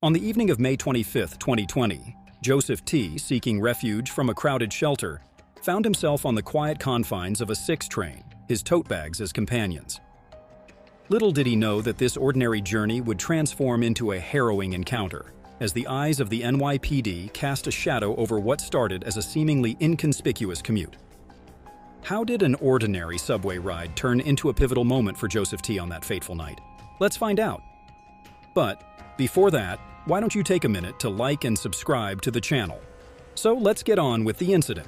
On the evening of May 25, 2020, Joseph T., seeking refuge from a crowded shelter, found himself on the quiet confines of a 6 train, his tote bags as companions. Little did he know that this ordinary journey would transform into a harrowing encounter, as the eyes of the NYPD cast a shadow over what started as a seemingly inconspicuous commute. How did an ordinary subway ride turn into a pivotal moment for Joseph T. on that fateful night? Let's find out. But before that, why don't you take a minute to like and subscribe to the channel? So let's get on with the incident.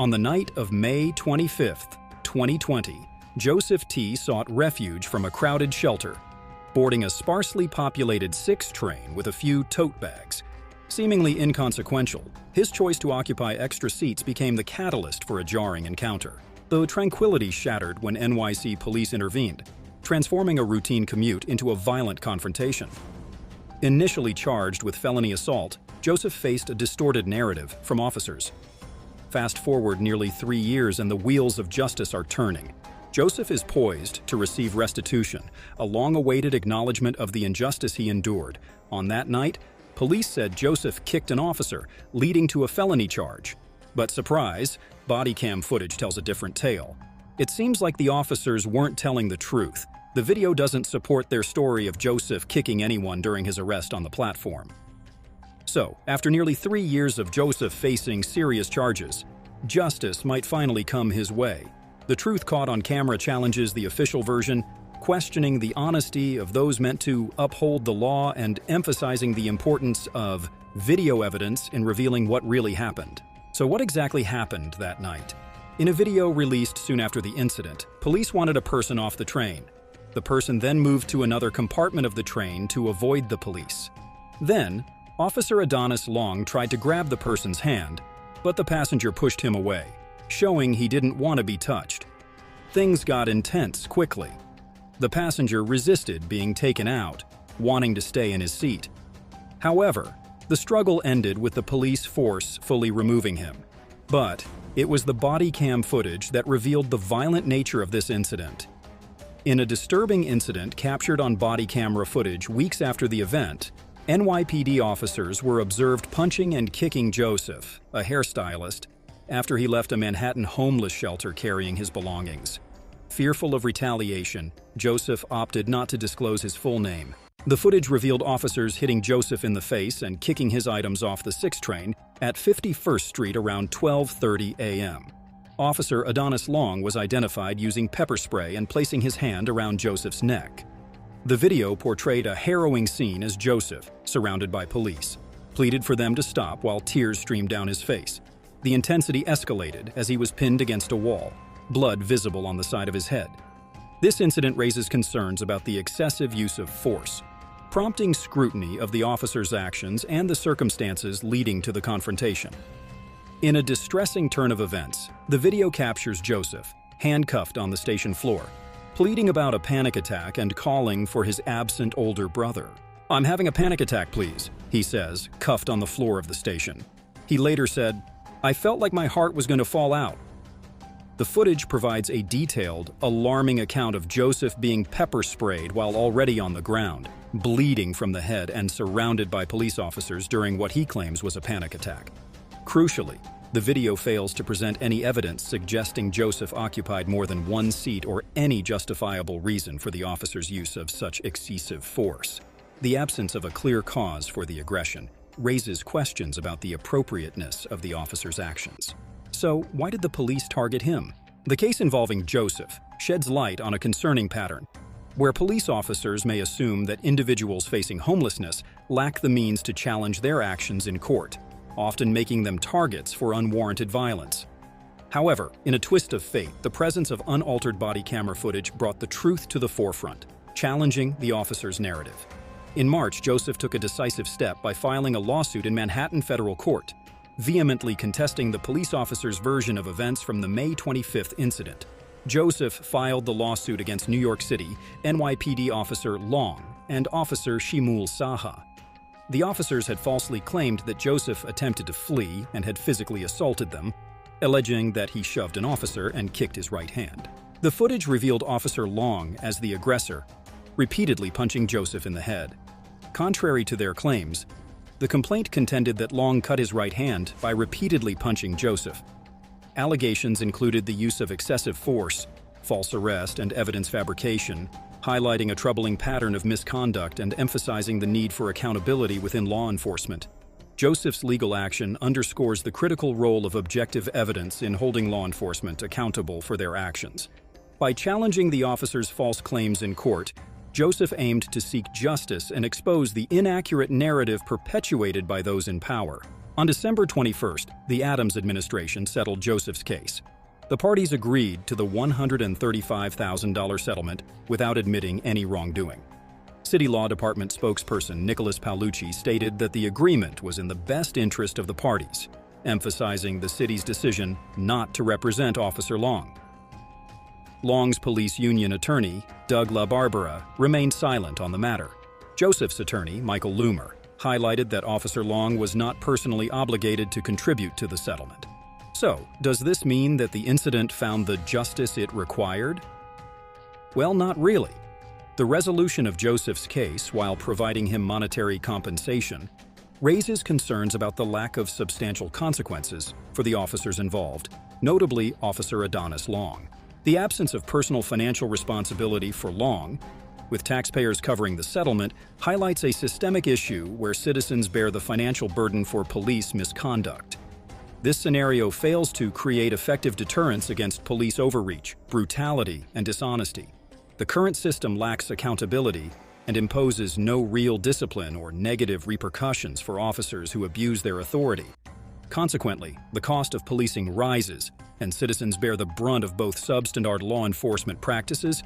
On the night of May 25, 2020, Joseph T. sought refuge from a crowded shelter, boarding a sparsely populated 6 train with a few tote bags. Seemingly inconsequential, his choice to occupy extra seats became the catalyst for a jarring encounter. The tranquility shattered when NYC police intervened, transforming a routine commute into a violent confrontation. Initially charged with felony assault, Joseph faced a distorted narrative from officers. Fast forward nearly 3 years and the wheels of justice are turning. Joseph is poised to receive restitution, a long-awaited acknowledgement of the injustice he endured. On that night, police said Joseph kicked an officer, leading to a felony charge. But surprise, bodycam footage tells a different tale. It seems like the officers weren't telling the truth. The video doesn't support their story of Joseph kicking anyone during his arrest on the platform. So, after nearly 3 years of Joseph facing serious charges, justice might finally come his way. The truth caught on camera challenges the official version, questioning the honesty of those meant to uphold the law and emphasizing the importance of video evidence in revealing what really happened. So what exactly happened that night? In a video released soon after the incident, police wanted a person off the train. The person then moved to another compartment of the train to avoid the police. Then, Officer Adonis Long tried to grab the person's hand, but the passenger pushed him away, showing he didn't want to be touched. Things got intense quickly. The passenger resisted being taken out, wanting to stay in his seat. However, the struggle ended with the police force fully removing him. But it was the body cam footage that revealed the violent nature of this incident. In a disturbing incident captured on body camera footage weeks after the event, NYPD officers were observed punching and kicking Joseph, a hairstylist, after he left a Manhattan homeless shelter carrying his belongings. Fearful of retaliation, Joseph opted not to disclose his full name. The footage revealed officers hitting Joseph in the face and kicking his items off the 6 train at 51st Street around 12:30 a.m. Officer Adonis Long was identified using pepper spray and placing his hand around Joseph's neck. The video portrayed a harrowing scene as Joseph, surrounded by police, pleaded for them to stop while tears streamed down his face. The intensity escalated as he was pinned against a wall, blood visible on the side of his head. This incident raises concerns about the excessive use of force, prompting scrutiny of the officer's actions and the circumstances leading to the confrontation. In a distressing turn of events, the video captures Joseph, handcuffed on the station floor, pleading about a panic attack and calling for his absent older brother. "I'm having a panic attack, please," he says, cuffed on the floor of the station. He later said, "I felt like my heart was going to fall out." The footage provides a detailed, alarming account of Joseph being pepper sprayed while already on the ground, bleeding from the head and surrounded by police officers during what he claims was a panic attack. Crucially, the video fails to present any evidence suggesting Joseph occupied more than one seat or any justifiable reason for the officer's use of such excessive force. The absence of a clear cause for the aggression raises questions about the appropriateness of the officer's actions. So, why did the police target him? The case involving Joseph sheds light on a concerning pattern, where police officers may assume that individuals facing homelessness lack the means to challenge their actions in court, often making them targets for unwarranted violence. However, in a twist of fate, the presence of unaltered body camera footage brought the truth to the forefront, challenging the officer's narrative. In March, Joseph took a decisive step by filing a lawsuit in Manhattan federal court, vehemently contesting the police officer's version of events from the May 25th incident. Joseph filed the lawsuit against New York City NYPD Officer Long and Officer Shimul Saha. The officers had falsely claimed that Joseph attempted to flee and had physically assaulted them, alleging that he shoved an officer and kicked his right hand. The footage revealed Officer Long as the aggressor, repeatedly punching Joseph in the head. Contrary to their claims, the complaint contended that Long cut his right hand by repeatedly punching Joseph. Allegations included the use of excessive force, false arrest, and evidence fabrication, highlighting a troubling pattern of misconduct and emphasizing the need for accountability within law enforcement. Joseph's legal action underscores the critical role of objective evidence in holding law enforcement accountable for their actions. By challenging the officer's false claims in court, Joseph aimed to seek justice and expose the inaccurate narrative perpetuated by those in power. On December 21st, the Adams administration settled Joseph's case. The parties agreed to the $135,000 settlement without admitting any wrongdoing. City Law Department spokesperson Nicholas Paolucci stated that the agreement was in the best interest of the parties, emphasizing the city's decision not to represent Officer Long. Long's police union attorney, Doug LaBarbera, remained silent on the matter. Joseph's attorney, Michael Loomer, highlighted that Officer Long was not personally obligated to contribute to the settlement. So, does this mean that the incident found the justice it required? Well, not really. The resolution of Joseph's case, while providing him monetary compensation, raises concerns about the lack of substantial consequences for the officers involved, notably Officer Adonis Long. The absence of personal financial responsibility for Long, with taxpayers covering the settlement, highlights a systemic issue where citizens bear the financial burden for police misconduct. This scenario fails to create effective deterrence against police overreach, brutality, and dishonesty. The current system lacks accountability and imposes no real discipline or negative repercussions for officers who abuse their authority. Consequently, the cost of policing rises, and citizens bear the brunt of both substandard law enforcement practices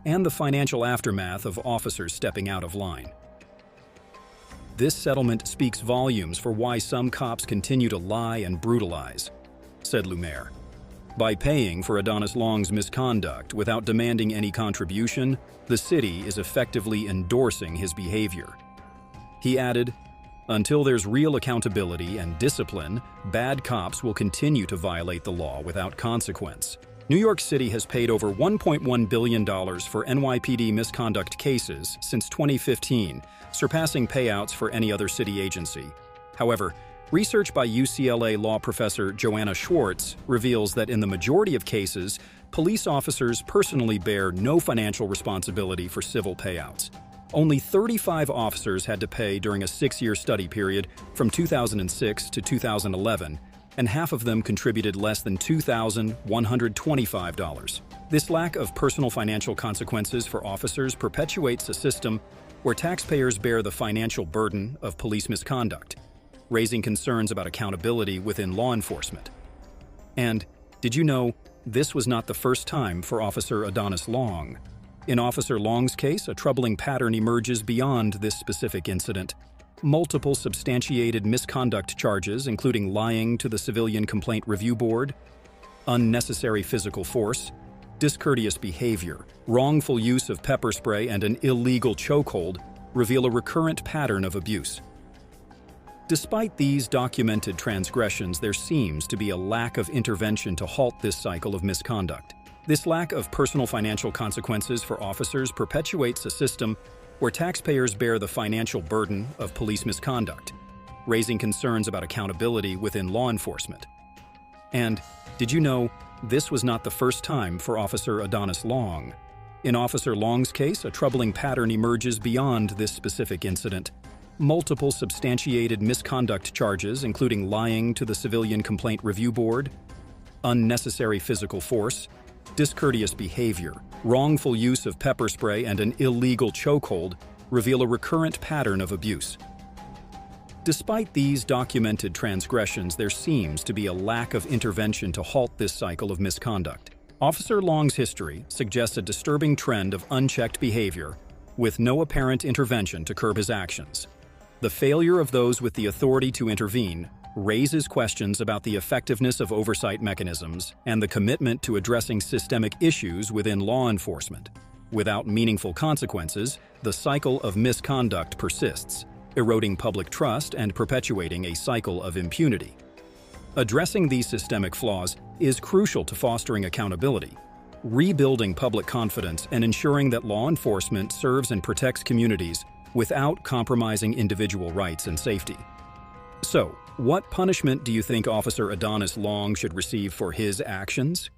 and the financial aftermath of officers stepping out of line. This settlement speaks volumes for why some cops continue to lie and brutalize, said Loomer. By paying for Adonis Long's misconduct without demanding any contribution, the city is effectively endorsing his behavior. He added, "Until there's real accountability and discipline, bad cops will continue to violate the law without consequence." New York City has paid over $1.1 billion for NYPD misconduct cases since 2015, surpassing payouts for any other city agency. However, research by UCLA law professor Joanna Schwartz reveals that in the majority of cases, police officers personally bear no financial responsibility for civil payouts. Only 35 officers had to pay during a 6-year study period from 2006 to 2011, and half of them contributed less than $2,125. This lack of personal financial consequences for officers perpetuates a system where taxpayers bear the financial burden of police misconduct, raising concerns about accountability within law enforcement. And did you know this was not the first time for Officer Adonis Long? In Officer Long's case, a troubling pattern emerges beyond this specific incident. Multiple substantiated misconduct charges, including lying to the Civilian Complaint Review Board, unnecessary physical force, discourteous behavior, wrongful use of pepper spray, and an illegal chokehold, reveal a recurrent pattern of abuse. Despite these documented transgressions, there seems to be a lack of intervention to halt this cycle of misconduct. This lack of personal financial consequences for officers perpetuates a system where taxpayers bear the financial burden of police misconduct, raising concerns about accountability within law enforcement. And did you know this was not the first time for Officer Adonis Long? In Officer Long's case, a troubling pattern emerges beyond this specific incident. Multiple substantiated misconduct charges, including lying to the Civilian Complaint Review Board, unnecessary physical force, discourteous behavior, wrongful use of pepper spray, and an illegal chokehold, reveal a recurrent pattern of abuse. Despite these documented transgressions, there seems to be a lack of intervention to halt this cycle of misconduct. Officer Long's history suggests a disturbing trend of unchecked behavior, with no apparent intervention to curb his actions. The failure of those with the authority to intervene raises questions about the effectiveness of oversight mechanisms and the commitment to addressing systemic issues within law enforcement. Without meaningful consequences, the cycle of misconduct persists, eroding public trust and perpetuating a cycle of impunity. Addressing these systemic flaws is crucial to fostering accountability, rebuilding public confidence, and ensuring that law enforcement serves and protects communities without compromising individual rights and safety. So, what punishment do you think Officer Adonis Long should receive for his actions?